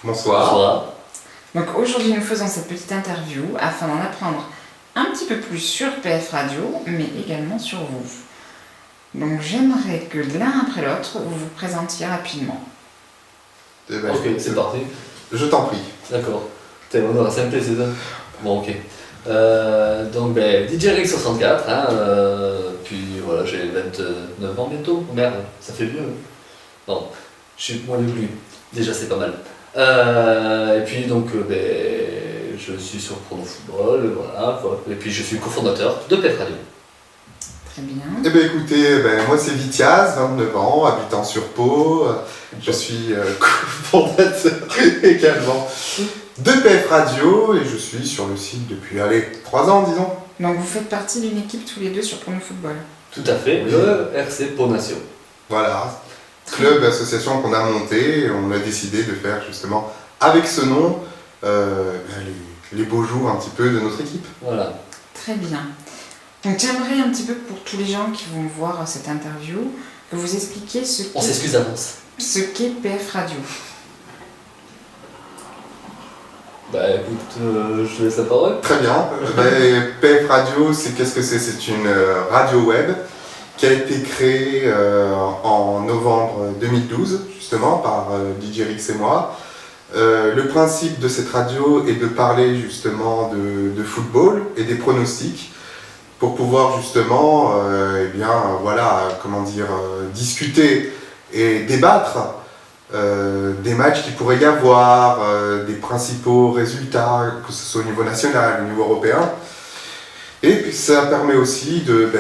Bonsoir. Bonsoir. Donc aujourd'hui nous faisons cette petite interview afin d'en apprendre un petit peu plus sur PF Radio, mais également sur vous. Donc j'aimerais que l'un après l'autre vous vous présentiez rapidement. Eh ben, Ok, c'est parti. Je t'en prie. D'accord. T'es on aura simple, c'est ça. Bon, ok. Donc, DJ Rick 64, hein, puis voilà, j'ai 29 ans bientôt. Merde, ça fait vieux. Bon, je suis moins vieux que lui. Déjà, c'est pas mal. Et puis, donc, je suis sur Chrono Football, voilà, quoi. Et puis, je suis cofondateur de PF Radio. Très bien. Eh bien écoutez, moi c'est Vitiaz, 29 ans, habitant sur Pau. Je suis cofondateur également de PF Radio et je suis sur le site depuis 3 ans disons. Donc vous faites partie d'une équipe tous les deux sur Chrono Football. Tout à fait, Oui. le RC Pau Nation. Voilà, club, association qu'on a monté et on a décidé de faire justement avec ce nom les beaux jours un petit peu de notre équipe. Voilà. Très bien. Donc j'aimerais un petit peu pour tous les gens qui vont voir cette interview, que vous expliquiez On s'excuse d'avance. ce qu'est PF Radio. Écoute, je te laisse la parole. Très bien. PF Radio, qu'est-ce que c'est? C'est une radio web qui a été créée en novembre 2012, justement, par DJ Rix et moi. Le principe de cette radio est de parler justement de football et des pronostics pour pouvoir justement discuter et débattre des matchs qu'il pourrait y avoir, des principaux résultats, que ce soit au niveau national, au niveau européen. Et puis ça permet aussi de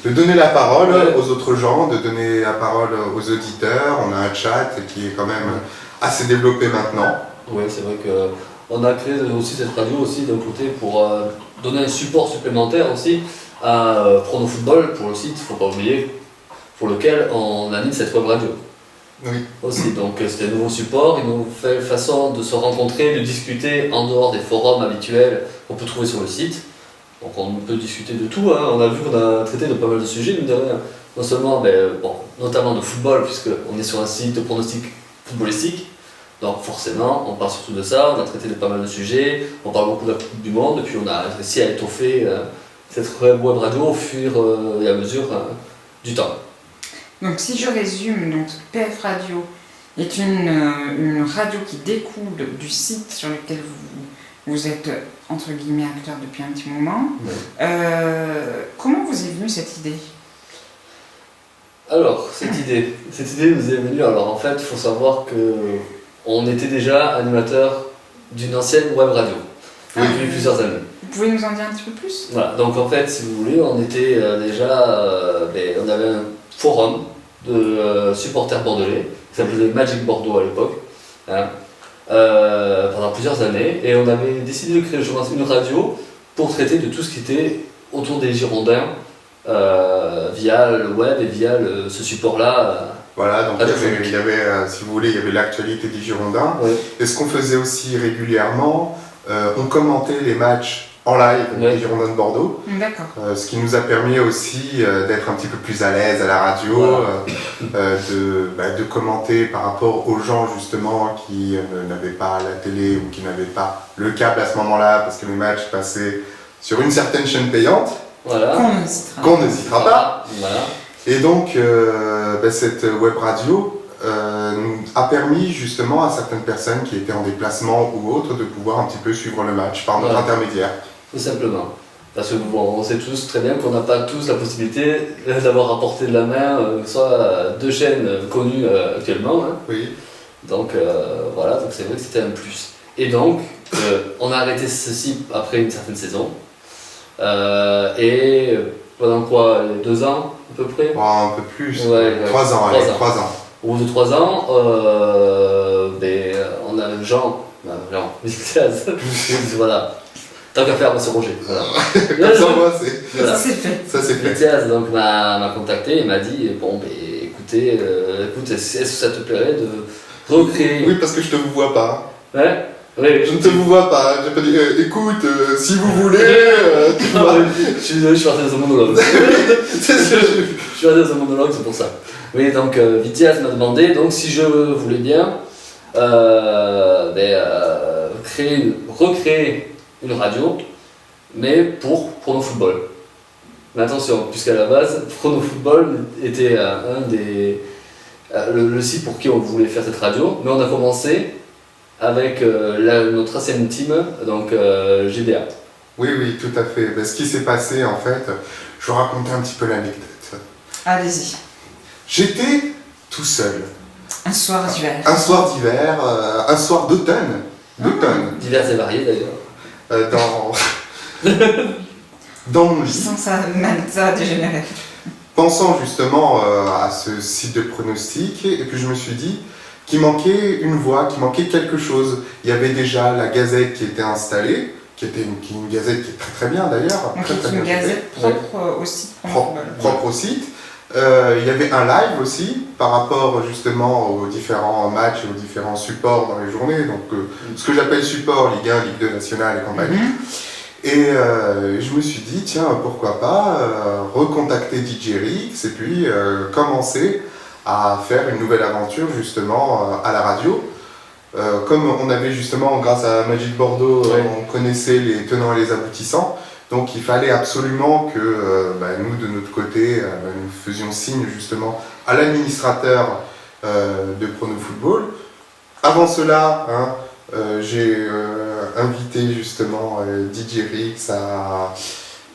donner la parole aux autres gens, de donner la parole aux auditeurs. On a un chat qui est quand même assez développé maintenant. Oui, c'est vrai qu'on a créé aussi cette radio aussi d'un côté pour donner un support supplémentaire aussi à Chrono Football pour le site, il ne faut pas oublier, pour lequel on anime cette web radio. Oui. Aussi, donc c'était un nouveau support, une nouvelle façon de se rencontrer, de discuter en dehors des forums habituels qu'on peut trouver sur le site. Donc on peut discuter de tout, hein. On a vu qu'on a traité de pas mal de sujets, mine de rien. Non seulement, notamment de football, puisqu'on est sur un site de pronostic footballistique. Donc forcément, on parle surtout de ça, on a traité de pas mal de sujets, on parle beaucoup de la Coupe du Monde, et puis on a réussi à étoffer cette web radio au fur et à mesure du temps. Donc si je résume, donc PF Radio est une radio qui découle du site sur lequel vous êtes entre guillemets acteur depuis un petit moment. Ouais. Comment vous est venue cette idée? Alors, cette idée nous est venue, alors en fait, il faut savoir qu'on était déjà animateur d'une ancienne web radio depuis plusieurs années. Vous pouvez nous en dire un petit peu plus? Voilà, donc en fait, si vous voulez, on était on avait un forum de supporters bordelais qui s'appelait Magic Bordeaux à l'époque, hein, pendant plusieurs années, et on avait décidé de créer une radio pour traiter de tout ce qui était autour des Girondins via le web et via ce support-là. Voilà, donc il y avait si vous voulez, il y avait l'actualité des Girondins. Ouais. Et ce qu'on faisait aussi régulièrement, on commentait les matchs en live des Girondins de Bordeaux. D'accord. Ce qui nous a permis aussi d'être un petit peu plus à l'aise à la radio, Voilà. de commenter par rapport aux gens justement qui n'avaient pas la télé ou qui n'avaient pas le câble à ce moment-là parce que les matchs passaient sur une certaine chaîne payante. Voilà. Qu'on ne citera Qu'on ne citera pas. Voilà. Et donc cette web radio a permis justement à certaines personnes qui étaient en déplacement ou autres de pouvoir un petit peu suivre le match par notre intermédiaire. Tout simplement. Parce que on sait tous très bien qu'on n'a pas tous la possibilité d'avoir à portée de la main soit deux chaînes connues actuellement. Hein. Oui. Donc voilà, donc c'est vrai que c'était un plus. Et donc on a arrêté ceci après une certaine saison. Et pendant quoi, 2 ans à peu près? Un peu plus. Ouais, 3 ans, 3 ans. Au bout de 3 ans, on a Jean, Vitiaz, voilà. Tant qu'à faire, c'est Roger. Voilà. Comme ça, moi, Voilà. Ça c'est fait. ça c'est fait. Vitiaz donc m'a contacté et m'a dit écoute, est-ce que ça te plairait de recréer? Oui, parce que je te vous vois pas. Ouais. Oui, Je ne te vous vois pas. J'ai pas dit écoute, si vous voulez. Tu vois. Je suis désolé, je suis parti dans un monologue. C'est ce que Je suis parti dans un monologue, c'est pour ça. Oui, donc Vitiaz m'a demandé donc si je voulais bien recréer une radio, mais pour Prono Football. Mais attention, puisqu'à la base, Prono Football était le site pour qui on voulait faire cette radio, mais on a commencé avec notre ancienne team, donc GDA. Oui, tout à fait. Ce qui s'est passé, en fait, je vais raconter un petit peu l'anecdote. Allez-y. J'étais tout seul. Un soir d'hiver. Un soir d'hiver, un soir d'automne. Divers et variés d'ailleurs. Dans mon lit. Sans ça, même ça a dégénéré. Pensant justement à ce site de pronostic, et puis je me suis dit qu'il manquait une voix, qu'il manquait quelque chose. Il y avait déjà la Gazette qui était installée, qui est une Gazette qui est très très bien d'ailleurs. Donc très, c'est très une bien Gazette propre au site propre au site. Il y avait un live aussi par rapport justement aux différents matchs et aux différents supports dans les journées, donc ce que j'appelle support, Ligue 1, Ligue 2 nationale et compagnie. Et je me suis dit, tiens, pourquoi pas recontacter DJ Rix et puis commencer à faire une nouvelle aventure justement à la radio. Comme on avait justement, grâce à Magic Bordeaux, on connaissait les tenants et les aboutissants, donc il fallait absolument que nous, de notre côté, nous faisions signe justement à l'administrateur de Prono Football. Avant cela, j'ai invité justement DJ Rix à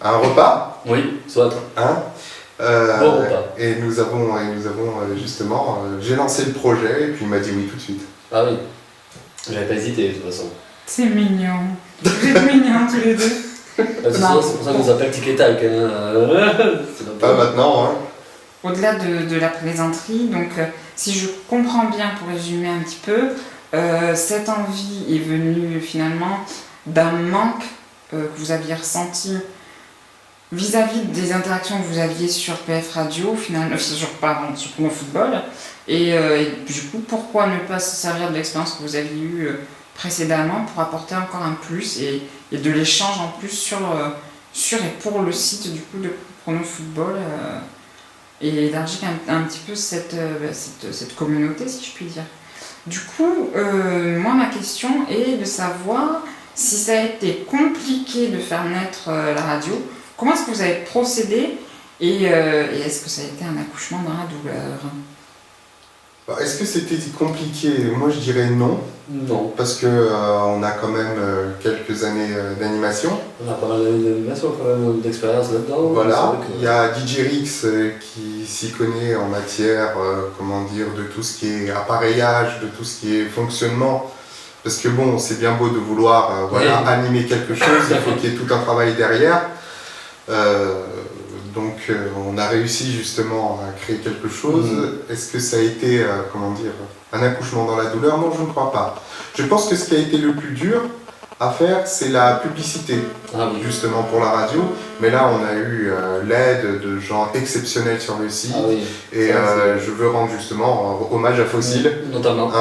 un repas. Oui, soit. Bon repas. Et nous avons justement, j'ai lancé le projet et puis il m'a dit oui tout de suite. Ah oui, j'avais pas hésité de toute façon. C'est mignon. Vous êtes mignons tous les deux. C'est pour ça qu'on nous appelle Tic et Tac. Pas maintenant. Au-delà de la plaisanterie, donc si je comprends bien, pour résumer un petit peu, cette envie est venue finalement d'un manque que vous aviez ressenti vis-à-vis des interactions que vous aviez sur PF Radio, finalement, sur Prono Football, et du coup, pourquoi ne pas se servir de l'expérience que vous aviez eue précédemment pour apporter encore un plus et de l'échange en plus sur et pour le site du coup de Prono Football et élargir un petit peu cette communauté, si je puis dire. Du coup, moi ma question est de savoir si ça a été compliqué de faire naître la radio, comment est-ce que vous avez procédé et est-ce que ça a été un accouchement dans la douleur ? Est-ce que c'était compliqué ? Moi je dirais non. Non. Parce qu'on a quand même quelques années d'animation. On a pas mal d'années d'animation, quand même d'expérience là-dedans. Voilà, il y a DJ Rix qui s'y connaît en matière, de tout ce qui est appareillage, de tout ce qui est fonctionnement. Parce que bon, c'est bien beau de vouloir animer quelque chose, il faut qu'il y ait tout un travail derrière. Donc on a réussi justement à créer quelque chose. Est-ce que ça a été, un accouchement dans la douleur ? Non, je ne crois pas. Je pense que ce qui a été le plus dur à faire, c'est la publicité, justement pour la radio. Mais là, on a eu l'aide de gens exceptionnels sur le site. Et je veux rendre justement hommage à Fossile. Notamment.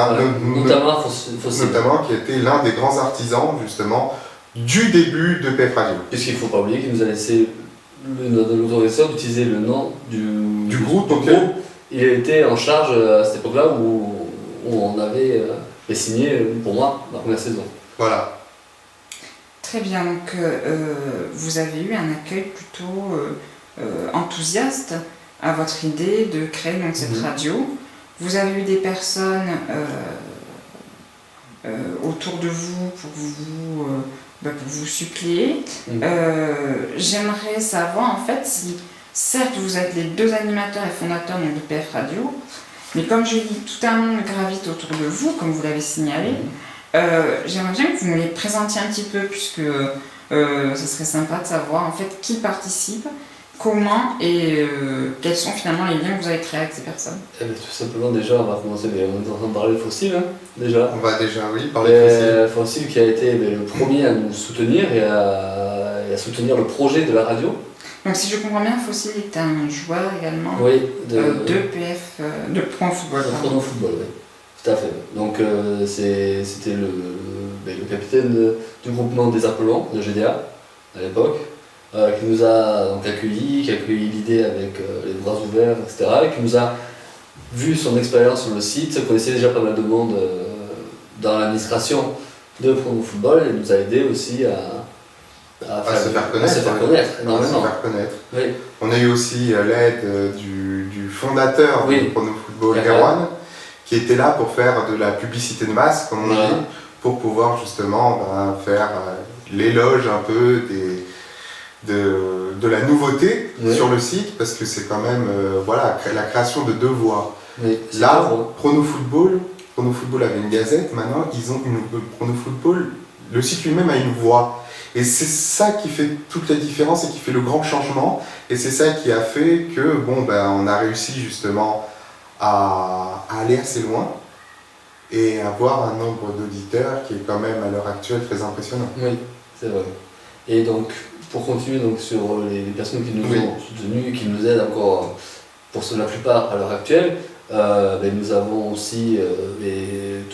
Fossile. Notamment, qui était l'un des grands artisans, justement, du début de PF Radio. Puisqu'il ne faut pas oublier qu'il nous a laissé l'autorisation d'utiliser le nom du groupe. Il était en charge à cette époque-là où on avait signé, pour moi, la première saison. Voilà. Très bien, donc vous avez eu un accueil plutôt enthousiaste à votre idée de créer donc, cette radio. Vous avez eu des personnes autour de vous pour vous suppléer. J'aimerais savoir en fait si, certes vous êtes les deux animateurs et fondateurs donc, de PF Radio, mais comme je dis, tout un monde gravite autour de vous, comme vous l'avez signalé. J'aimerais bien que vous me les présentiez un petit peu, puisque ce serait sympa de savoir en fait qui participe, comment et quels sont finalement les liens que vous avez créés avec ces personnes. Tout simplement déjà, on va commencer, on est en train de parler de Fossile déjà. On va déjà parler de Fossile. Fossile qui a été le premier à nous soutenir et à soutenir le projet de la radio. Donc si je comprends bien, Fossile est un joueur également de PF, de Prono Football. De Prono Football, oui. Tout à fait. Donc c'était le capitaine du groupement des Appelants de GDA à l'époque, qui nous a donc accueillis, qui a accueilli l'idée avec les bras ouverts, etc. Et qui nous a vu son expérience sur le site, connaissait déjà pas mal de monde dans l'administration de Prono Football et nous a aidé aussi À se faire connaître. à se faire connaître À se énormément. faire connaître. Oui. On a eu aussi l'aide du fondateur Oui. de Prono Football, Erwan. Erwan, qui était là pour faire de la publicité de masse, comme on Ouais. dit, pour pouvoir justement faire l'éloge un peu de la nouveauté Oui. sur le site, parce que c'est quand même la création de 2 voix. Oui, c'est Là, pas faux. Prono Football avait une gazette, maintenant ils ont Prono Football, le site lui-même a une voix. Et c'est ça qui fait toute la différence et qui fait le grand changement. Et c'est ça qui a fait que on a réussi justement à aller assez loin et avoir un nombre d'auditeurs qui est quand même à l'heure actuelle très impressionnant. Oui, c'est vrai. Et donc, pour continuer donc, sur les personnes qui nous Oui. ont soutenus, qui nous aident encore pour la plupart à l'heure actuelle, nous avons aussi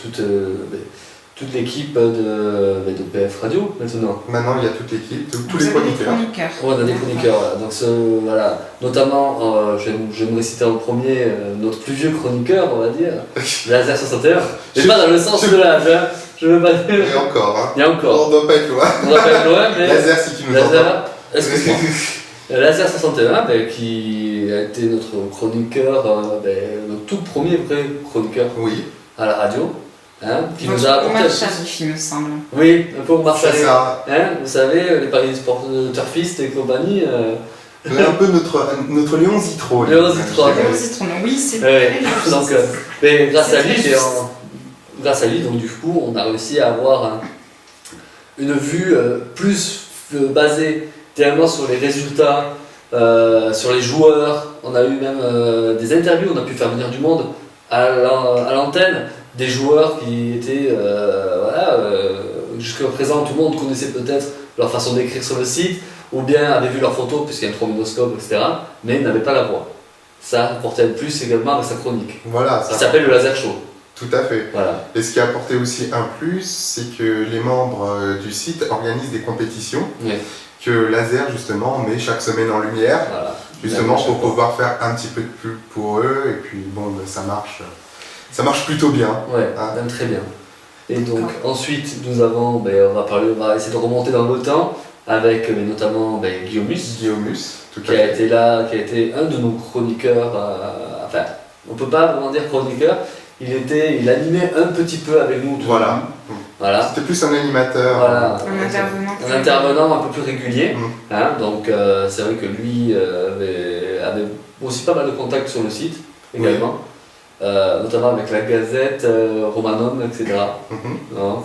toute l'équipe de PF Radio maintenant. Maintenant, il y a toute l'équipe, tous Vous les avez des chroniqueurs. chroniqueurs. Ouais, on a des chroniqueurs, voilà. Donc, notamment, j'aimerais citer en premier notre plus vieux chroniqueur, on va dire, Laser 61. Mais pas dans le sens de l'âge, hein. Je veux pas dire. Et encore, hein. Il y a encore. On ne doit pas être loin. On va pas être loin, mais. Laser, si tu nous entends. Laser, excuse-moi. Laser 61, qui a été notre chroniqueur, notre tout premier vrai chroniqueur Oui, à la radio, qui nous a Votre apporté. Omar Sharif, il me semble. Oui, un peu Omar c'est Sharif. ça. Vous savez, les paris sport turfistes et compagnie. On est un peu notre Léon Zitrone. Léon Zitrone. Léon Citron, oui, c'est Ouais, très juste. donc, mais grâce à C'est lui, très grâce à lui, donc du coup, on a réussi à avoir une vue plus basée tellement sur les résultats, sur les joueurs. On a eu même des interviews, on a pu faire venir du monde à l'antenne, des joueurs qui étaient, jusqu'à présent, tout le monde connaissait peut-être leur façon d'écrire sur le site, ou bien avait vu leurs photos, puisqu'il y a un trombinoscope, etc., mais n'avait pas la voix. Ça apportait un plus également avec sa chronique, Voilà, qui ça. s'appelle le Laser Show. Tout à fait. Voilà. Et ce qui a apporté aussi un plus, c'est que les membres du site organisent des compétitions Oui. que Laser justement met chaque semaine en lumière, Voilà. justement Laser pour Show. pouvoir faire un petit peu de pub pour eux, et puis ça marche plutôt bien. Ouais, Ah. même très bien. Et donc ensuite nous avons, on va essayer de remonter dans le temps avec notamment Guillaumus, Guillaumus, tout qui à a fait. été là, qui a été un de nos chroniqueurs. Enfin, on peut pas vraiment dire chroniqueur. Il animait un petit peu avec nous. Tout Voilà. le temps. Voilà. C'était plus un animateur. Voilà. Un intervenant. Un intervenant un peu plus régulier. Mm. Donc c'est vrai que lui avait aussi pas mal de contacts sur le site également. Notamment avec la Gazette, Romanum, etc. Mhm.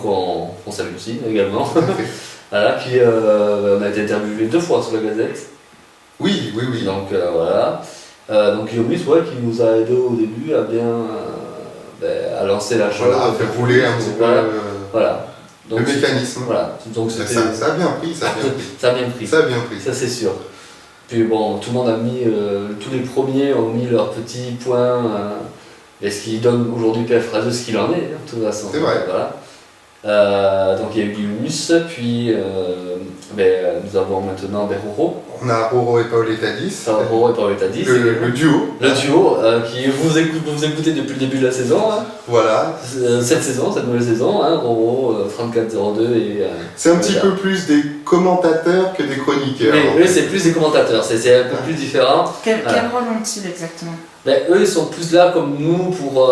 Qu'on salue aussi également. Tout à fait. Voilà, on a été interviewé 2 fois sur la Gazette. Oui, oui, oui. Donc voilà. Donc Guillaumus, qui nous a aidé au début à bien à lancer la chose. Voilà, à faire rouler un petit peu Voilà. le mécanisme. Voilà. Donc Ça, c'était. ça a bien pris, ça a bien pris. Ça a bien pris. Ça a bien pris. Ça c'est sûr. Puis bon, tout le monde a mis, tous les premiers ont mis leurs petits points, et ce qui donne aujourd'hui PF Radio ce qu'il en est, de toute façon. C'est vrai. Voilà. Donc il y a eu Guillaumus, puis nous avons maintenant Roro. On a Roro et Pauletadis, Roro et Pauletadis. le duo. Le duo qui vous écoutez depuis le début de la saison, Voilà. cette nouvelle saison, Roro 3402 et. C'est un petit peu plus des commentateurs que des chroniqueurs. Oui, eux c'est plus des commentateurs, c'est un peu plus différent. Quel Voilà. rôle ont-ils exactement? Eux ils sont plus là comme nous pour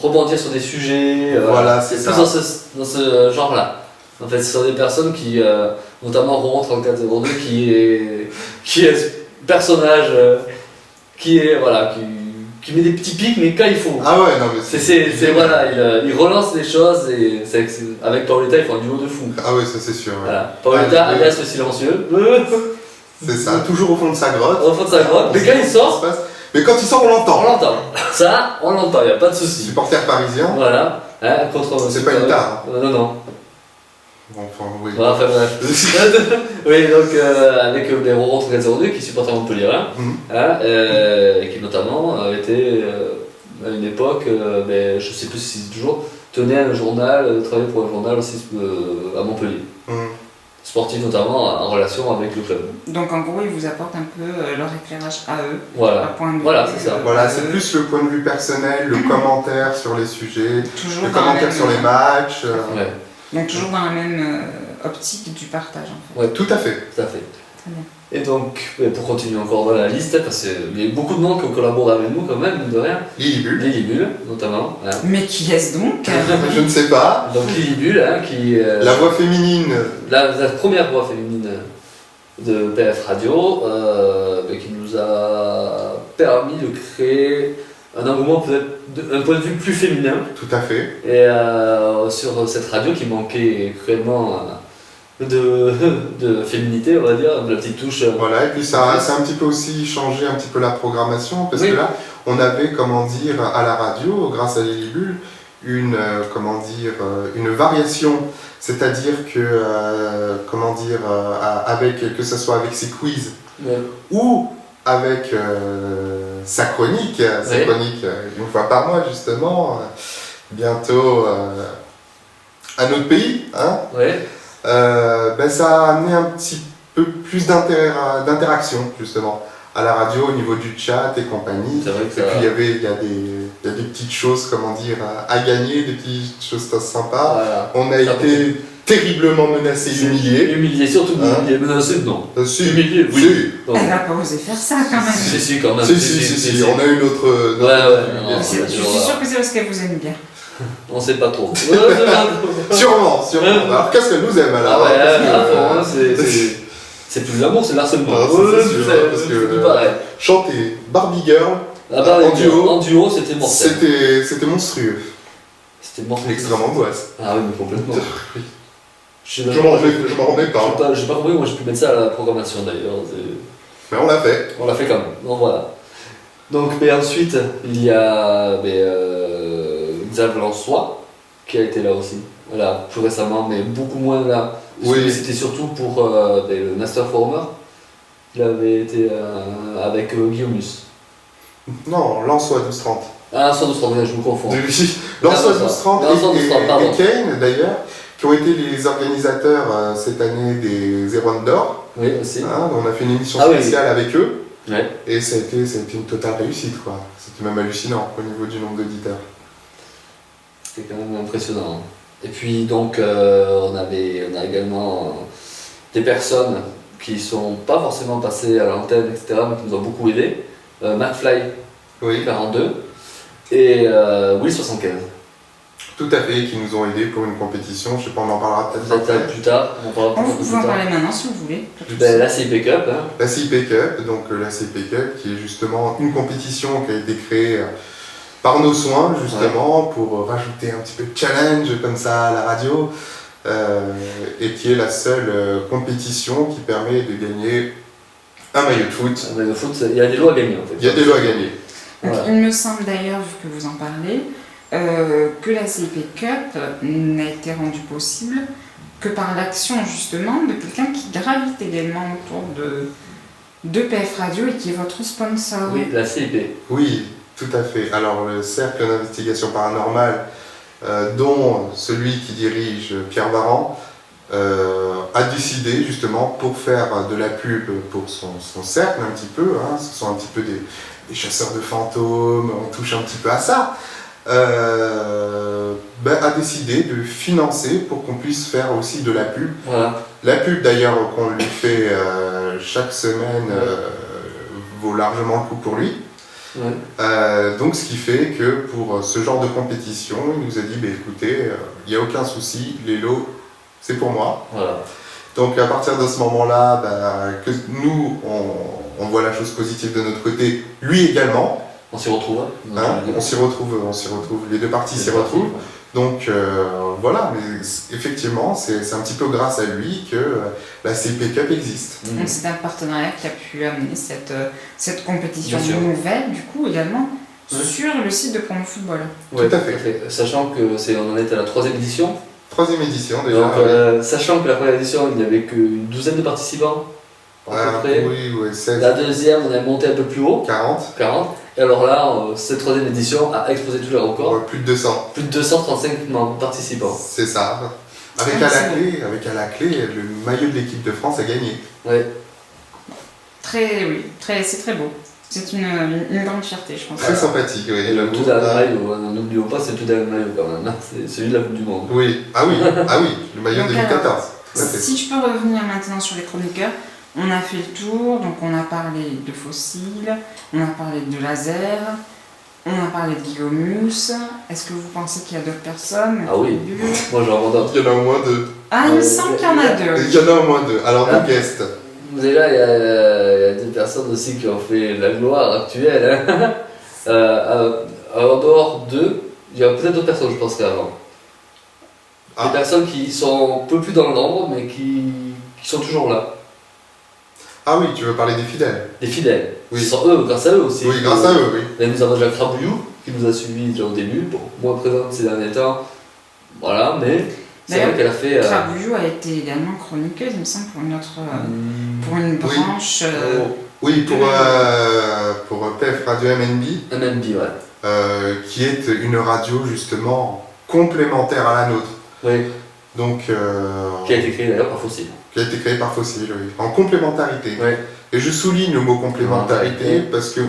rebondir sur des sujets. Voilà, c'est plus ça. dans ce genre-là. En fait, ce sont des personnes qui, notamment Roro 3402, qui est ce personnage qui met des petits pics, mais quand il faut. Ah ouais, non mais Voilà, il relance les choses et avec Paoletta, ils font un duo de fou. Ah ouais, ça c'est sûr. Ouais. Voilà. Paoletta, Ah, alias le silencieux. C'est ça, toujours au fond de sa grotte. Au fond de sa grotte. Mais quand il sort, Ça se passe. Mais quand il sort, on on l'entend. l'entend. Ça, on l'entend, il n'y a pas de souci. Supporter parisien. Voilà. Contre. C'est pas une tare. Non. Enfin, oui. Voilà, enfin bref. Oui, donc avec les Roro 3402 qui supportent à Montpellier, et qui notamment était à une époque, je sais plus si c'est toujours, tenait un journal, travaillait pour un journal aussi à Montpellier. Mhm. sportive notamment en relation avec le club. Donc en gros, ils vous apportent un peu leur éclairage à eux, Voilà. leur point de vue. Voilà, c'est ça. Voilà, à c'est eux. plus le point de vue personnel, le commentaire sur les sujets, Toujours le dans la commentaire même- sur les matchs. Ouais, Donc toujours dans la même optique du partage en fait. Tout à fait. tout à fait. Très bien. Et donc, pour continuer encore dans la liste, parce qu'il y a eu beaucoup de noms qui ont collaboré avec nous quand même, mine de rien. Lillibul. Lillibul, notamment. Hein. Mais qui est-ce donc Je ne sais pas. Donc Lillibul, hein, qui La voix féminine. la première voix féminine de PF Radio, qui nous a permis de créer un engouement peut-être d'un point de vue plus féminin Tout à fait. et sur cette radio qui manquait cruellement de féminité, on va dire, de la petite touche. Voilà, et puis ça a un petit peu aussi changé un petit peu la programmation, parce Oui. que là, on avait, comment dire, à la radio, grâce à Lillibul, une variation. C'est-à-dire que, avec, que ce soit avec ses quiz Ouais. ou avec sa chronique, Oui. une fois par mois justement, bientôt à notre pays, hein, Ouais. ça a amené un petit peu plus d'interaction justement à la radio au niveau du chat et compagnie. C'est vrai que Et ça. puis il y a des petites choses, comment dire, à gagner, des petites choses sympas. Voilà. On a Ça été terriblement menacés, humiliés. Humilié, surtout Hein. humilié, menacé, non. Si, Humilié, oui. si. Donc, Elle va pas osé faire ça quand même. si, quand même. Si, on a eu notre Ouais, ouais, non, humiliation. Je suis sûre que c'est parce qu'elle vous aime bien. On sait pas trop. Sûrement. Alors qu'est-ce qu'elle nous aime Ah alors? ouais, Parce que, à fond, hein, c'est plus l'amour, c'est l'harcèlement. Ah, ça, c'est sûr, parce que, c'est tout pareil. chanter Barbie Girl, Ah bah, en duo, c'était mortel. c'était monstrueux. C'était mortel. Extrêmement angoisse. Ah oui, mais complètement. Je m'en remets pas. J'ai pas compris, moi j'ai pu mettre ça à la programmation d'ailleurs. Mais on l'a fait. On l'a fait quand même. Donc voilà. Donc, mais ensuite, il y a Xav Lançois qui a été là aussi. Voilà, plus récemment, mais beaucoup moins là. Parce Oui. que c'était surtout pour le Master Former. Il avait été avec Guillaumus. Non, Lançois 1230. Ah, sans doute, je me confonds. Lançois 1230 pardon. et Kane d'ailleurs, qui ont été les organisateurs cette année des Zero d'Or. Oui, aussi. Hein, on a fait une émission Ah oui. spéciale avec eux. Ouais. Et ça a été une totale réussite, quoi. C'était même hallucinant au niveau du nombre d'auditeurs. C'était quand même impressionnant. Et puis donc on a également des personnes qui sont pas forcément passées à l'antenne, etc., mais qui nous ont beaucoup aidés. McFly Oui, 42 et Will 75. tout à fait, qui nous ont aidés pour une compétition. Je sais pas, on en parlera peut-être Peut-être après. plus tard, on en parlera Vous un peu pouvez en plus tard. parler maintenant si vous voulez. Ben, la CIP Cup, hein. La CIP Cup, donc la CIP Cup, qui est justement une compétition qui a été créée par nos soins, justement, pour rajouter un petit peu de challenge comme ça à la radio, et qui est la seule compétition qui permet de gagner un maillot de foot. Mais le foot, il y a des lois à gagner en fait. Il y a des lois à gagner. Donc, Voilà. il me semble d'ailleurs, vu que vous en parlez, que la CIP Cup n'a été rendue possible que par l'action justement de quelqu'un qui gravite également autour de PF Radio et qui est votre sponsor. Oui, la CIP. Oui, tout à fait. Alors le cercle d'investigation paranormale, dont celui qui dirige Pierre Varan, a décidé justement pour faire de la pub pour son cercle un petit peu, hein, ce sont un petit peu des chasseurs de fantômes, on touche un petit peu à ça, a décidé de financer pour qu'on puisse faire aussi de la pub. Voilà. La pub d'ailleurs qu'on lui fait chaque semaine vaut largement le coup pour lui. Ouais. Donc ce qui fait que pour ce genre de compétition, il nous a dit écoutez, il n'y a aucun souci, les lots c'est pour moi. Voilà. Donc à partir de ce moment-là, que nous on voit la chose positive de notre côté, lui également. On s'y retrouve. Hein, on s'y retrouve, les deux parties s'y retrouvent. Donc voilà, mais effectivement, c'est un petit peu grâce à lui que la CIP Cup existe. Donc c'est un partenariat qui a pu amener cette compétition Bien sûr. nouvelle, du coup, également, Ouais. sur le site de Promo Football. Ouais, Tout à fait. Sachant que on en est à la 3e édition. 3e édition déjà. Donc, sachant que la première édition, il n'y avait qu'une douzaine de participants, à peu près. Oui, 16, La deuxième, on est monté un peu plus haut, 40, 40. Et alors là, cette 3e édition a explosé tous les records. plus de 200. Plus de 235 participants. C'est ça. Avec Ah, à la clé, le maillot de l'équipe de France a gagné. Ouais. C'est très beau. C'est une grande fierté, je pense. Très sympathique, oui. Et le j'avoue. tout dernier maillot, n'oublions pas, c'est le tout dernier maillot quand même, hein. C'est celui de la Coupe du Monde. Oui, le maillot Donc, 2014. Tout à fait. Si je peux revenir maintenant sur les chroniqueurs, on a fait le tour, donc on a parlé de fossiles, on a parlé de laser, on a parlé de Guillaumus. Est-ce que vous pensez qu'il y a d'autres personnes? Ah oui. Moi j'en vois d'autres. Il y en a au moins deux. Ah, il me semble qu'il y en a deux. Il y en a au moins deux. Alors, deux guests. Déjà, il y a des personnes aussi qui ont fait la gloire actuelle. Hein. En dehors d'eux, il y a peut-être d'autres personnes, je pense, qu'avant. Ah. Des personnes qui sont un peu plus dans l'ombre, mais qui sont toujours là. Ah oui, tu veux parler des fidèles. Des fidèles. Oui. Ce sont eux, grâce à eux aussi. Oui, grâce à eux, oui. Et nous avons Jacques Rabouillou, qui nous a suivis déjà au début, bon, moins présente ces derniers temps. Voilà, mais c'est vrai D'ailleurs, qu'elle a fait. Trabouillou a été également chroniqueuse, il me semble, pour une Oui. branche. Oui, pour PF Radio MNB, MNB, ouais. qui est une radio justement complémentaire à la nôtre. Oui, Donc, qui a été créée d'ailleurs par Fossile. qui a été créée par Fossile, oui. En complémentarité. Oui. Et je souligne le mot complémentarité parce que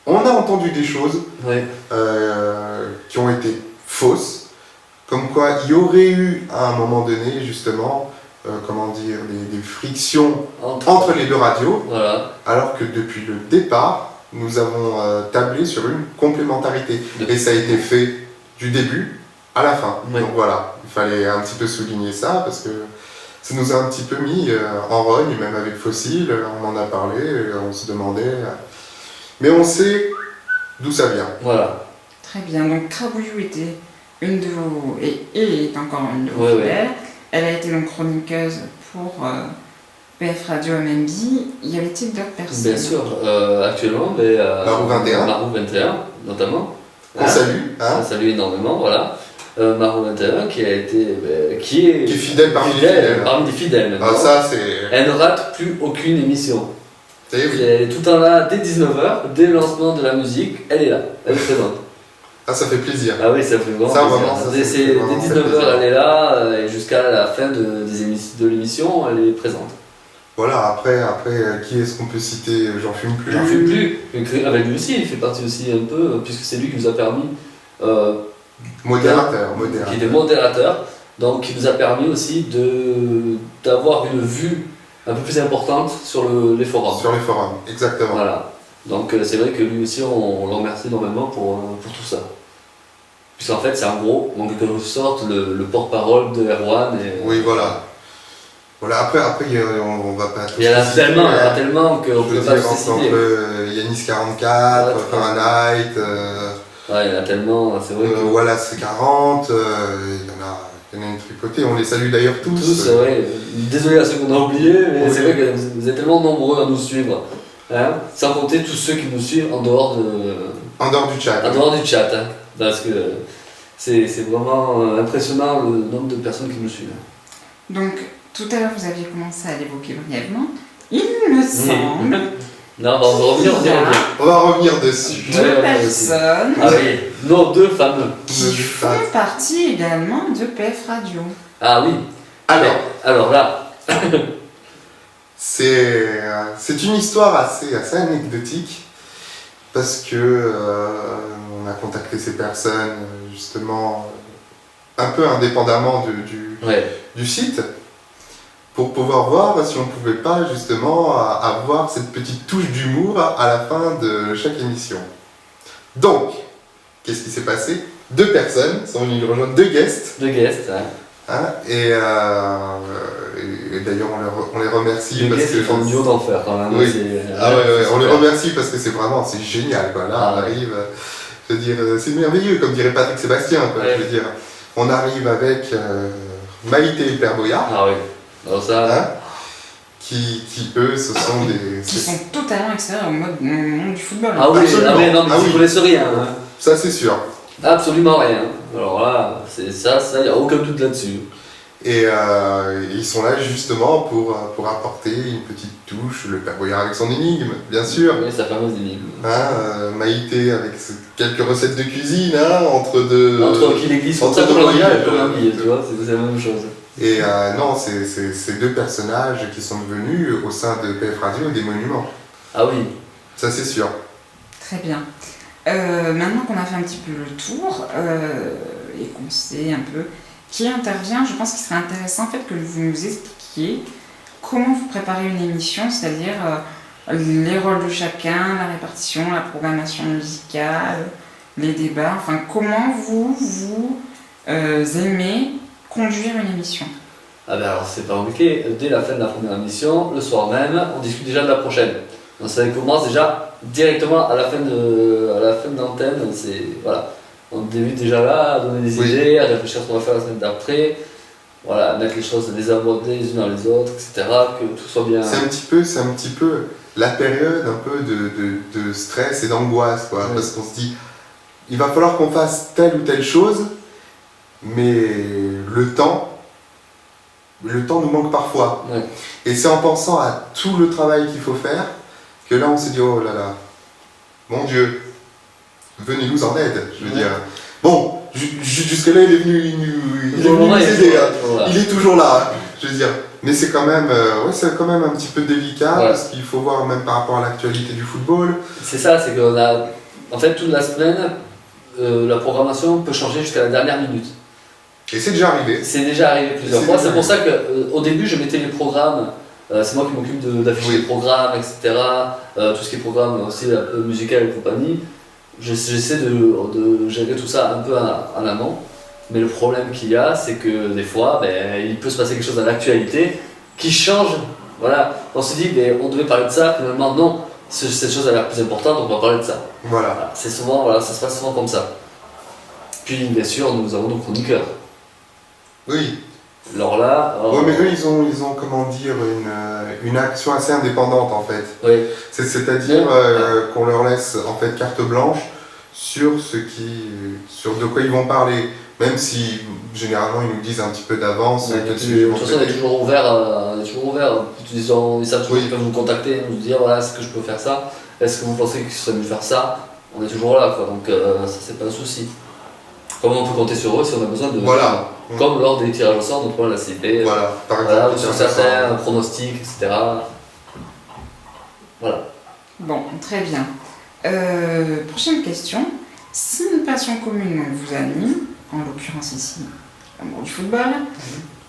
on a entendu des choses Oui. qui ont été fausses, comme quoi il y aurait eu à un moment donné justement, des frictions entre les deux radios, Voilà. alors que depuis le départ, nous avons tablé sur une complémentarité. Et ça a été fait du début à la fin. Oui. Donc voilà, il fallait un petit peu souligner ça parce que ça nous a un petit peu mis en rogne, même avec Fossile, on en a parlé, on se demandait. Mais on sait d'où ça vient. Voilà. Très bien, donc Trabouillou était une de vos. Et est encore une de vos Ouais, fidèles. Elle a été donc chroniqueuse pour PF Radio MNB. Y avait-il d'autres personnes? Bien sûr, actuellement, mais, Marou 21. Marou 21, notamment. On salue, hein. On salue énormément, voilà. Marou 21 qui a été. Qui est Fidèle parmi les fidèles. Parmi les fidèles maintenant. Ah, ça, c'est. Elle ne rate plus aucune émission. Eh oui. Elle est tout le temps là, dès 19h, dès le lancement de la musique, elle est là, elle est présente. Ah, ça fait plaisir. Ah oui, ça fait vraiment Ça, plaisir. vraiment, ça, Dès c'est vraiment dès très 19h, plaisir. elle est là, et jusqu'à la fin de l'émission, elle est présente. Voilà, après qui est-ce qu'on peut citer? J'en fume plus. J'en fume plus. Avec lui aussi, il fait partie aussi un peu, puisque c'est lui qui nous a permis, Modérateur. qui était modérateur, donc qui nous a permis aussi d'avoir une vue un peu plus importante sur les forums. Sur les forums, exactement. Voilà. Donc c'est vrai que lui aussi, on le remercie énormément pour tout ça. Puisqu'en fait, c'est en gros, en quelque sorte, le porte-parole de Erwan. Oui, voilà. Voilà, après on va pas tout Il y en a citer, tellement qu'on je ne veux peut pas dire, se entre citer. Yanis 44, Ouais, Fahrenheit, Ouais, il y en a tellement, c'est vrai que. Wallace 40, il y en a une tripotée, on les salue d'ailleurs tous. Tous, ouais. Désolé à ceux qu'on a oubliés, mais Oui. c'est vrai que vous êtes tellement nombreux à nous suivre. Hein, sans compter tous ceux qui nous suivent en dehors En dehors du chat. du chat. Hein, parce que c'est vraiment impressionnant le nombre de personnes qui nous suivent. Donc, tout à l'heure, vous aviez commencé à l'évoquer brièvement. Il me semble Non, on va revenir, on y revient. On va revenir dessus. deux Ouais, personnes Ah oui, nos deux fameux. qui font partie également de PF Radio. Ah oui. Alors là, c'est une histoire assez anecdotique parce que on a contacté ces personnes justement un peu indépendamment du site pour pouvoir voir si on pouvait pas justement avoir cette petite touche d'humour à la fin de chaque émission. Donc, qu'est-ce qui s'est passé? Deux personnes sont venues nous rejoindre, deux guests. deux guests. Hein. Hein, et d'ailleurs on les remercie Deux parce guests que qui font du haut d'enfer quand même. Oui. C'est- on les super. remercie parce que c'est génial quoi. Là Ah, on ouais. arrive, je veux dire c'est merveilleux comme dirait Patrick Sébastien quoi. Ouais. Je veux dire on arrive avec Maïté et Père Boyard, Ah oui. Alors ça, hein, qui eux ce sont des Qui sont totalement extérieurs au monde du football. ah oui, Absolument. ah mais non, mais Ah vous oui. connaissez rien. Hein. ça c'est sûr. Absolument rien. Alors là, c'est ça, il n'y a aucun doute là-dessus. Et ils sont là justement pour apporter une petite touche, le Père Boyard avec son énigme, bien sûr. Oui, sa fameuse énigme. Maïté avec quelques recettes de cuisine, entre deux... Entre qui l'église, entre deux comme voyages. un billet, tu vois, c'est la même chose. Et non, c'est ces deux personnages qui sont devenus, au sein de PF Radio, des monuments. Ah oui. Ça, c'est sûr. Très bien. Maintenant qu'on a fait un petit peu le tour et qu'on sait un peu qui intervient, je pense qu'il serait intéressant en fait que vous nous expliquiez comment vous préparez une émission, c'est-à-dire les rôles de chacun, la répartition, la programmation musicale, les débats, enfin comment vous aimez conduire une émission. Ah ben alors c'est pas compliqué, dès la fin de la première émission, le soir même, on discute déjà de la prochaine. Donc ça commence déjà directement à la fin de l'antenne, voilà. On débute déjà là à donner des idées, à réfléchir à ce qu'on va faire la semaine d'après, voilà, à mettre les choses, les aborder les unes dans les autres, etc., que tout soit bien... C'est un petit peu la période un peu de stress et d'angoisse, quoi, parce qu'on se dit, il va falloir qu'on fasse telle ou telle chose, mais le temps nous manque parfois. Ouais. Et c'est en pensant à tout le travail qu'il faut faire que là on s'est dit, oh là là, mon Dieu, venez-nous en aide, je veux dire. Bon, jusque-là il est venu nous aider, il est toujours là, je veux dire. Mais c'est quand même, un petit peu délicat, parce qu'il faut voir même par rapport à l'actualité du football. C'est ça, c'est qu'on a, en fait toute la semaine, la programmation peut changer jusqu'à la dernière minute. Et c'est déjà arrivé. C'est déjà arrivé plusieurs fois. C'est pour ça qu'au début, je mettais les programmes. C'est moi qui m'occupe d'afficher les programmes, etc. Tout ce qui est programme aussi musical et compagnie. J'essaie de gérer tout ça un peu en amont. Mais le problème qu'il y a, c'est que des fois, il peut se passer quelque chose dans l'actualité qui change. Voilà. On se dit, on devait parler de ça. Finalement, non. Cette chose a l'air plus importante, donc on va parler de ça. Voilà. C'est souvent, ça se passe souvent comme ça. Puis, bien sûr, nous avons nos chroniqueurs. Oui. Alors là... Oui, mais eux, ils ont comment dire, une action assez indépendante, en fait. Oui. C'est-à-dire qu'on leur laisse, en fait, carte blanche sur de quoi ils vont parler. Même si, généralement, ils nous disent un petit peu d'avance quel sujet ils vont traiter. De toute façon, on est toujours ouvert. Ils savent toujours qu'ils peuvent nous contacter, nous dire, voilà, est-ce que je peux faire ça? Est-ce que vous pensez qu'il serait mieux de faire ça? On est toujours là, quoi. Donc, ça, c'est pas un souci. Comment on peut compter sur eux si on a besoin de... Voilà. Comme lors des tirages au sort, notamment la CIP. Voilà, par exemple. Ou sur certains pronostics, etc. Voilà. Bon, très bien. Prochaine question. Si une passion commune vous anime, en l'occurrence ici, l'amour du football,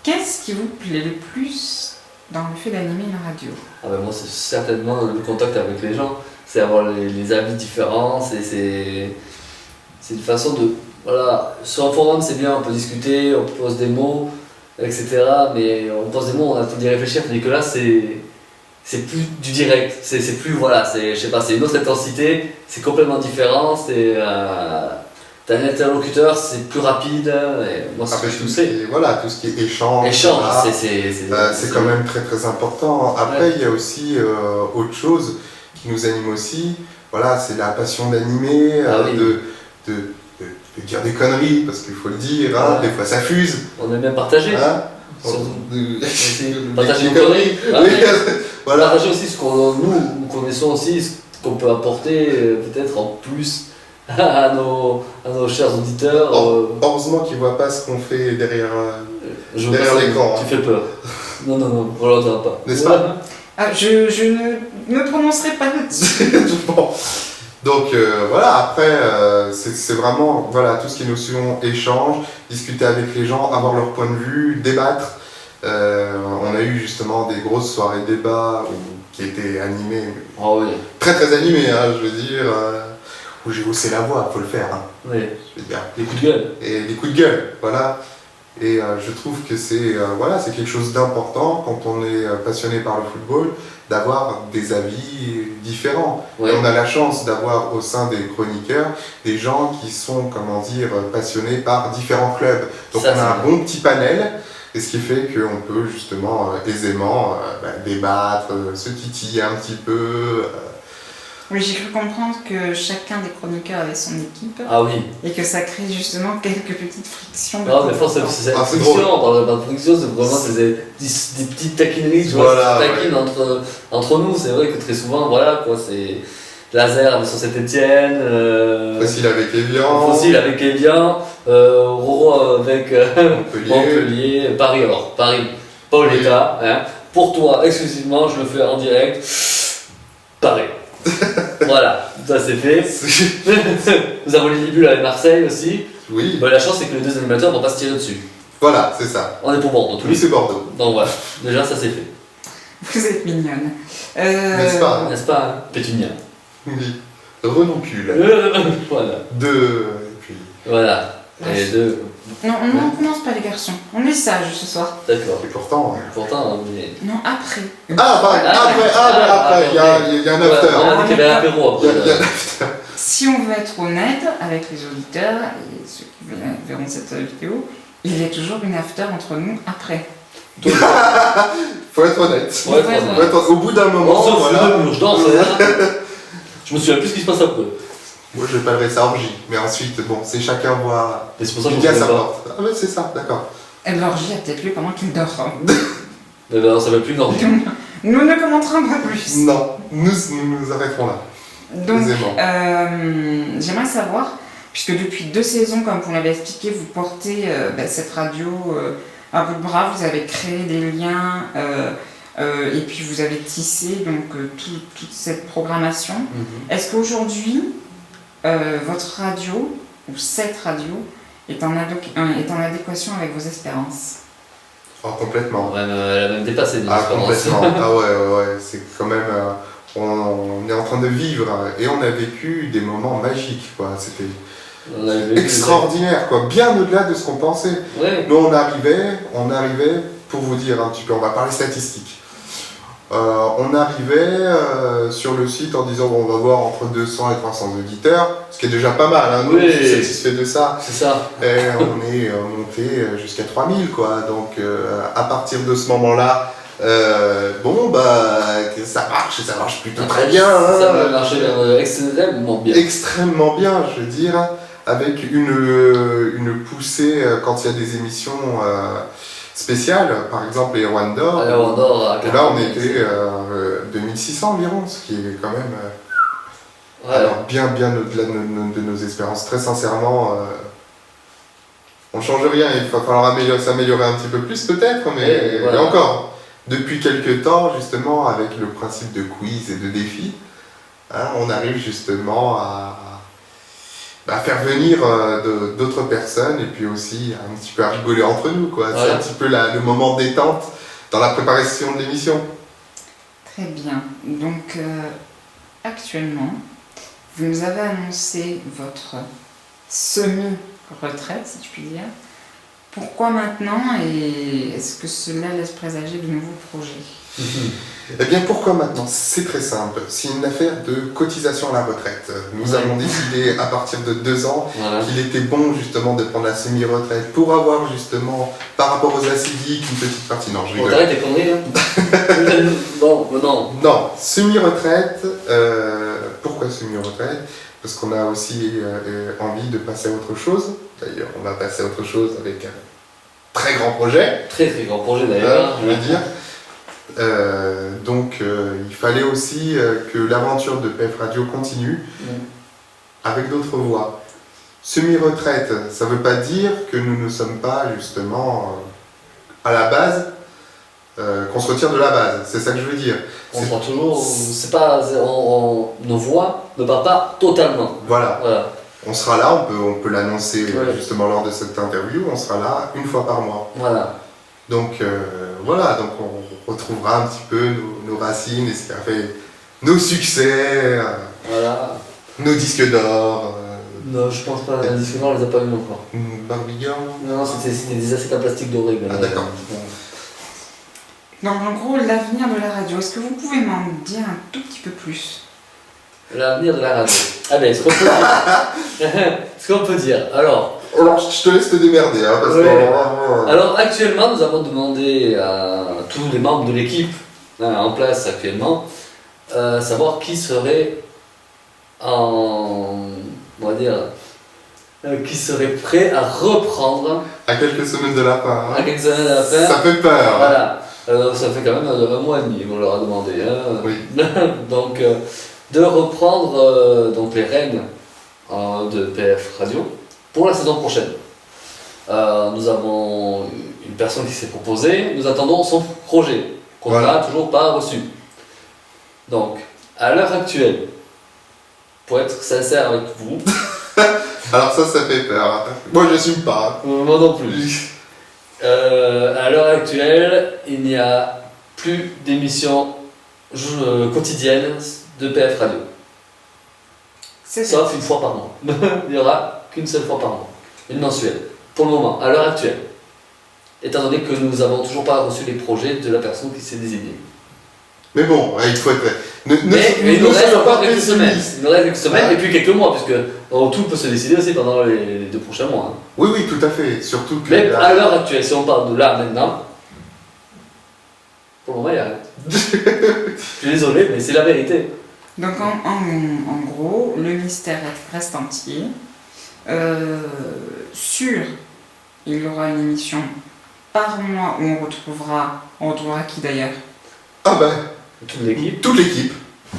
qu'est-ce qui vous plaît le plus dans le fait d'animer une radio? Moi, c'est certainement le contact avec les gens. C'est avoir les avis différents, c'est une façon de... Voilà, sur un forum c'est bien, on peut discuter, on pose des mots, etc. Mais on pose des mots, on a le temps d'y réfléchir, tandis que là c'est plus du direct, c'est plus, voilà, je sais pas, c'est une autre intensité, c'est complètement différent, t'as un interlocuteur, c'est plus rapide, et moi c'est ce que je toussais. Voilà, tout ce qui est échange, c'est quand même très très important. Après il y a aussi autre chose qui nous anime aussi, voilà, c'est la passion d'animer, de dire des conneries, parce qu'il faut le dire, des fois ça fuse. On aime bien partager. Partager nos conneries. Voilà. Partager aussi ce qu'on nous connaissons aussi, ce qu'on peut apporter peut-être en plus à nos chers auditeurs. Heureusement qu'ils ne voient pas ce qu'on fait derrière l'écran. Tu fais peur. Non, on ne l'entendra pas. N'est-ce pas? Je ne me prononcerai pas là-dessus. Bon. Donc voilà, après c'est vraiment tout ce qui est notion échange, discuter avec les gens, avoir leur point de vue, débattre. On a eu justement des grosses soirées débat qui étaient animées, très très animées, je veux dire, où j'ai haussé la voix, faut le faire. Oui. Je veux dire. Des coups de gueule. Et des coups de gueule, voilà. Et je trouve que c'est quelque chose d'important quand on est passionné par le football, d'avoir des avis différents. Ouais. Et on a la chance d'avoir au sein des chroniqueurs des gens qui sont, passionnés par différents clubs. Donc on a un bon petit panel, et ce qui fait qu'on peut justement aisément débattre, se titiller un petit peu. Oui, j'ai cru comprendre que chacun des chroniqueurs avait son équipe Ah oui. et que ça crée justement quelques petites frictions. Non, mais force, c'est Ah, c'est friction, drôle. on parle pas de friction, c'est vraiment des petites taquineries, tu Voilà, vois, taquines entre nous. C'est vrai que très souvent, voilà, quoi, c'est Laser avec sur Saint-Etienne, Facile avec Evian, Fossile avec Evian, Roro avec Montpellier. Montpellier, Paris alors, Paris, Paoletta, hein. Pour toi, exclusivement, je le fais en direct, Paris. Voilà, ça c'est fait. Nous avons les Libulles avec Marseille aussi. Oui, Bah, la chance c'est que les deux animateurs vont pas se tirer dessus. voilà, c'est ça. On est pour Bordeaux, tous Lui, les c'est Bordeaux. Donc voilà, déjà ça c'est fait. Vous êtes mignonne. N'est-ce pas N'est-ce pas, hein, Pétunia? Oui. Renoncule. Voilà. Deux. Et puis. Voilà. Et deux. Non, on commence pas les garçons. On est sages ce soir. D'accord. Et pourtant. Pourtant, on est. Non, après. Après, il y a un after. On a dit qu'il y avait un apéro Il y après. a- il y a un after. Si on veut être honnête avec les auditeurs et ceux qui verront cette vidéo, il y a toujours une after entre nous après. Faut être honnête. Ouais, Faut être- Au bout d'un moment, On se fout voilà. de mur, je danse. hein. Je me souviens plus ce qui se passe après. Moi, je parlerai ça orgie. Mais ensuite, bon, c'est chacun voit. Et c'est pour ça que je Midi me à sa souviens pas. porte. Ah, ouais, c'est ça, d'accord. Et l'orgie a peut-être lieu pendant qu'il dort. Mais ben, ça va plus normal. Nous ne commenterons pas plus. Non, nous arrêterons là. Donc, Aisément. j'aimerais savoir, puisque depuis 2 saisons, comme vous l'avez expliqué, vous portez cette radio à bout de bras, vous avez créé des liens et puis vous avez tissé donc, toute cette programmation. Est-ce qu'aujourd'hui, votre radio, ou cette radio, est en adéquation avec vos espérances? Oh, complètement. Elle a même dépassé nos Ah, espérances. complètement. Ah ouais. C'est quand même. On est en train de vivre et on a vécu des moments magiques, quoi. C'était On avait vécu extraordinaire, quoi. Bien au-delà de ce qu'on pensait. des- Ouais. Nous, on arrivait, pour vous dire un petit peu, on va parler statistiques. On arrivait sur le site en disant bon, on va voir entre 200 et 300 auditeurs, ce qui est déjà pas mal, hein, nous, Oui. je suis satisfait de ça. C'est ça. Et on est monté jusqu'à 3000, quoi. Donc, à partir de ce moment-là, bon, bah, ça marche plutôt très bien. Hein. Ça va marcher extrêmement bien. Extrêmement bien, je veux dire, avec une poussée quand il y a des émissions spéciales, par exemple les Rwanda. Alors, on dort à Et là, on était 2600 environ, ce qui est quand même Ouais. alors, bien au-delà de nos espérances. Très sincèrement, on change rien, il va falloir s'améliorer un petit peu plus peut-être, mais Et voilà. et encore, depuis quelques temps, justement, avec le principe de quiz et de défi, hein, on arrive justement à faire venir d'autres personnes et puis aussi un petit peu à rigoler entre nous, quoi. C'est Ouais. un petit peu le moment détente dans la préparation de l'émission. Très bien. Donc, actuellement, vous nous avez annoncé votre semi-retraite, si je puis dire. Pourquoi maintenant et est-ce que cela laisse présager de nouveaux projets? Eh bien, pourquoi maintenant? C'est très simple. C'est une affaire de cotisation à la retraite. Nous Ouais. avons décidé à partir de 2 ans Voilà. qu'il était bon justement de prendre la semi-retraite pour avoir justement, par rapport aux acidiques, une petite partie. Non, je On rigole. t'arrête tes conneries, hein. Non. Non, semi-retraite. Pourquoi semi-retraite? Parce qu'on a aussi envie de passer à autre chose. D'ailleurs, on va passer à autre chose avec un très grand projet. Très très grand projet d'ailleurs. Je veux dire. Donc, il fallait aussi que l'aventure de PF Radio continue avec d'autres voix. Semi-retraite, ça ne veut pas dire que nous ne sommes pas justement à la base, qu'on se retire de la base. C'est ça que je veux dire. On sera toujours. C'est pas. Nos voix ne partent pas totalement. Voilà, Voilà. on sera là, on peut l'annoncer Ouais. justement lors de cette interview, on sera là une fois par mois. Voilà. Donc voilà, donc on retrouvera un petit peu nos racines et ce qui a fait nos succès, Voilà. nos disques d'or, Non, je pense pas. Les disques noirs, on les a pas eu encore. Barbie Girl. Non, c'était des assiettes en plastique doré. Ah, d'accord. Donc, en gros, l'avenir de la radio, est-ce que vous pouvez m'en dire un tout petit peu plus? L'avenir de la radio. Ah ben, ce qu'on peut dire. Ce qu'on peut dire. Alors, Je te laisse te démerder, hein, parce Ouais. que... alors, actuellement, nous avons demandé à tous les membres de l'équipe en place actuellement, savoir qui serait on va dire, qui serait prêt à reprendre À quelques semaines de la fin. à quelques années à la fin. Ça fait peur. Voilà. Ça fait quand même un mois et demi qu'on leur a demandé. Hein. Oui. Donc, de reprendre donc les rênes de PF Radio pour la saison prochaine. Nous avons une personne qui s'est proposée, nous attendons son projet, qu'on n'a toujours pas reçu. Donc, à l'heure actuelle, pour être sincère avec vous, Alors ça fait peur. Moi, je n'assume pas. moi non plus. À l'heure actuelle, il n'y a plus d'émissions quotidiennes de PF Radio. C'est Sauf une fois par mois. Il n'y aura qu'une seule fois par mois. Une mensuelle. Pour le moment, à l'heure actuelle. Étant donné que nous n'avons toujours pas reçu les projets de la personne qui s'est désignée. Mais bon, il faut être... Mais il nous reste encore quelques semaines. pessimistes. Il nous reste quelques semaines Ouais. et puis quelques mois, puisque tout peut se décider aussi pendant les 2 prochains mois. Hein. Oui, oui, tout à fait. Surtout que... Mais à l'heure actuelle, si on parle de là, maintenant, pour le moment, il n'y a rien. Je suis désolé, mais c'est la vérité. Donc en gros, le mystère reste entier. Sûr, il y aura une émission par mois où on retrouvera qui d'ailleurs? Ah ben, Toute l'équipe. toute l'équipe.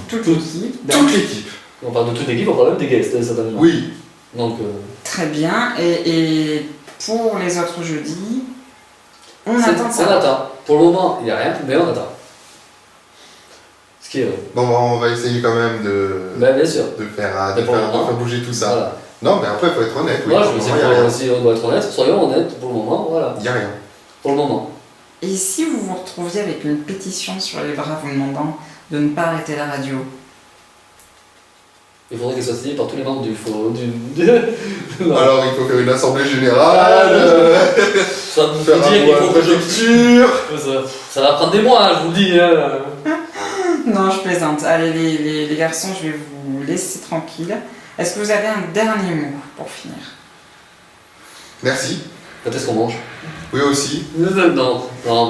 Toute l'équipe. Toute l'équipe. On parle de toute l'équipe, on parle même des guests, certainement. Oui. Donc, Très bien. Et pour les autres jeudis, on on attend ça. attend. Pour le moment, il n'y a rien, mais on attend. Ce qui est vrai. Bon, on va essayer quand même Ben, bien sûr. de faire Mais pour le moment, bouger tout ça. Voilà. Non, mais après, il faut être honnête. Oui, Moi, pour je le me moment, il y a rien. si on doit être honnête, soyons honnêtes, pour le moment, voilà. Il n'y a rien. Pour le moment. Et si vous vous retrouviez avec une pétition sur les bras vous demandant de ne pas arrêter la radio? Il faudrait qu'elle soit signée par tous les membres du faux. Non. Alors, il faut faire une assemblée générale, Ça vous faire faut dire un qu'il point faut de que je. préfecture. Ça va prendre des mois, hein, je vous le dis. Hein. Non, je plaisante. Allez, les garçons, je vais vous laisser tranquille. Est-ce que vous avez un dernier mot pour finir? Merci. Quand est-ce qu'on mange? Oui, aussi. Non, mais Non.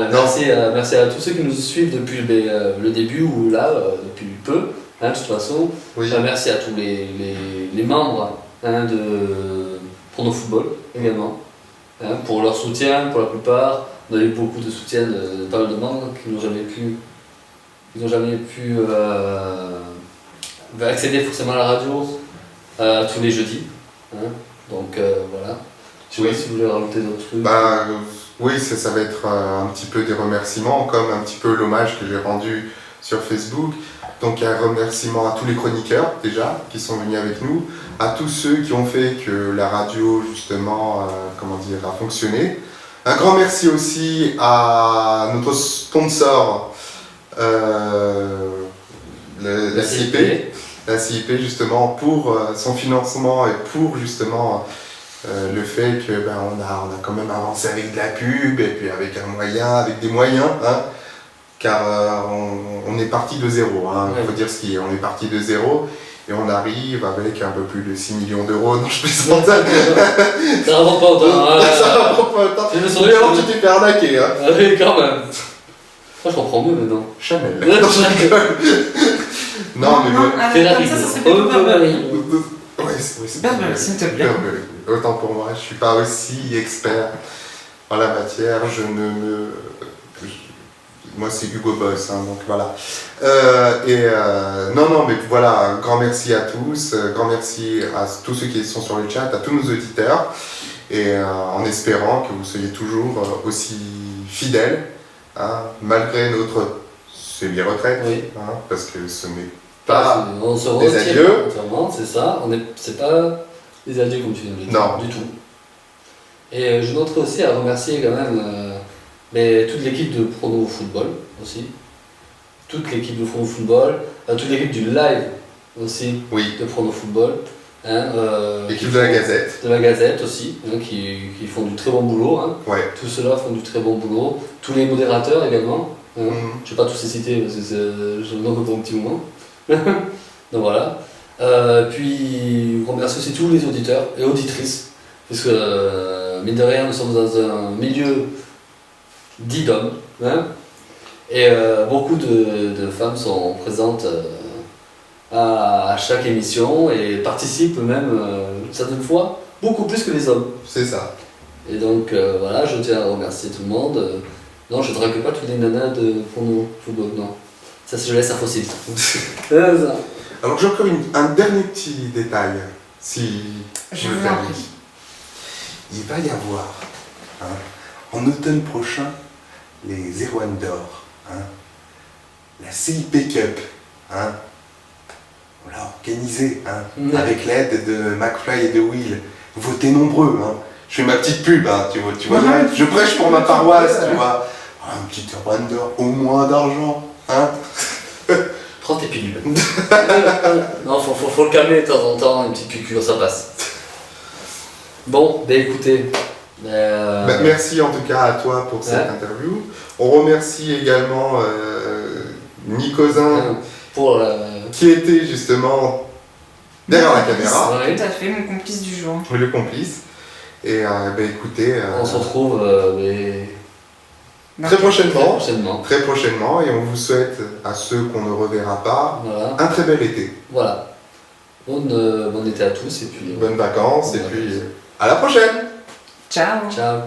merci à tous ceux qui nous suivent depuis le début ou là, depuis peu, hein, de toute façon. Oui. Merci à tous les membres hein, de Prono Football également, hein, pour leur soutien, pour la plupart. On a eu beaucoup de soutien de pas mal de membres qui n'ont jamais pu accéder forcément à la radio tous les jeudis. Hein. Donc voilà. Je sais Oui. pas si vous voulez rajouter d'autres trucs. Bah, oui, ça va être un petit peu des remerciements, comme un petit peu l'hommage que j'ai rendu sur Facebook. Donc, un remerciement à tous les chroniqueurs, déjà, qui sont venus avec nous, à tous ceux qui ont fait que la radio, justement, a fonctionné. Un grand merci aussi à notre sponsor, la CIP. La CIP, justement, pour son financement et pour, justement, le fait que on a quand même avancé avec de la pub et puis avec des moyens, hein, car on est parti de zéro, hein, il faut dire ce qui est, on est parti de zéro et on arrive avec un peu plus de 6 millions d'euros, non je plaisante. Ça rapporte pas autant. Hein. Ça rapporte pas autant. Je me Mais souviens. alors tu t'es fait arnaquer, hein. Oui, quand même. Moi, je comprends mieux maintenant. Chanel. Non, je rigole. Non, mais bon. Ferrari. Comme ça serait plutôt Burberry. Ouais, c'est Burberry, s'il te plaît. Burberry. Autant pour moi, je suis pas aussi expert en la matière, moi c'est Hugo Boss, hein, donc voilà. Non, mais voilà, un grand merci à tous, grand merci à tous ceux qui sont sur le chat, à tous nos auditeurs, et en espérant que vous soyez toujours aussi fidèles, hein, malgré notre semi-retraite, Oui. hein, parce que ce n'est Pas, pas on se des retire adieux. entièrement, c'est ça. C'est pas des adieux comme tu viens de le dire. Non. Du tout. Et je noterai aussi à remercier quand même toute l'équipe de Prono Football aussi. Toute l'équipe de Prono Football, toute l'équipe du live aussi Oui, de Prono Football. Hein, l'équipe de la Gazette. De la Gazette aussi, hein, qui font du très bon boulot. Hein. Ouais. Tous ceux-là font du très bon boulot. Tous les modérateurs également. Hein. Mhm. Je ne vais pas tous les citer parce que je n'en ai pour un petit moment. Donc voilà. Puis on remercie aussi tous les auditeurs et auditrices. Parce que mine de rien, nous sommes dans un milieu dit d'hommes. Hein, et beaucoup de femmes sont présentes à chaque émission et participent même certaines fois beaucoup plus que les hommes. C'est ça. Et donc voilà, je tiens à remercier tout le monde. Non, je ne drague pas toutes les nanas pour nous, football, non. Ça, je laisse un fossile. Alors j'ai encore un dernier petit détail, si Je me vous en permettez. prie. Il va y avoir, hein, en automne prochain, les Erwan d'or, hein, la CIP Cup, hein, on l'a organisée, hein, Ouais. avec l'aide de McFly et de Will. Votez nombreux, hein. Je fais ma petite pub, hein, tu vois, Ouais, je prêche pour ma paroisse, ouais. tu vois. Ah, un petit Erwan d'or, au moins d'argent, hein. Prends tes pilules. Non, faut le calmer de temps en temps, une petite piqûre, ça passe. Bon, ben écoutez. Merci en tout cas à toi pour cette interview. On remercie également Nicosin pour la. qui était justement derrière la caméra, Ouais. Tout à fait, mon complice du jour. le complice. Et écoutez, On se retrouve très prochainement. très prochainement. Et on vous souhaite à ceux qu'on ne reverra pas Voilà. un très bel été. Voilà. Bon été à tous et puis. Bonnes vacances et bonnes puis vacances. à la prochaine. Ciao. Ciao.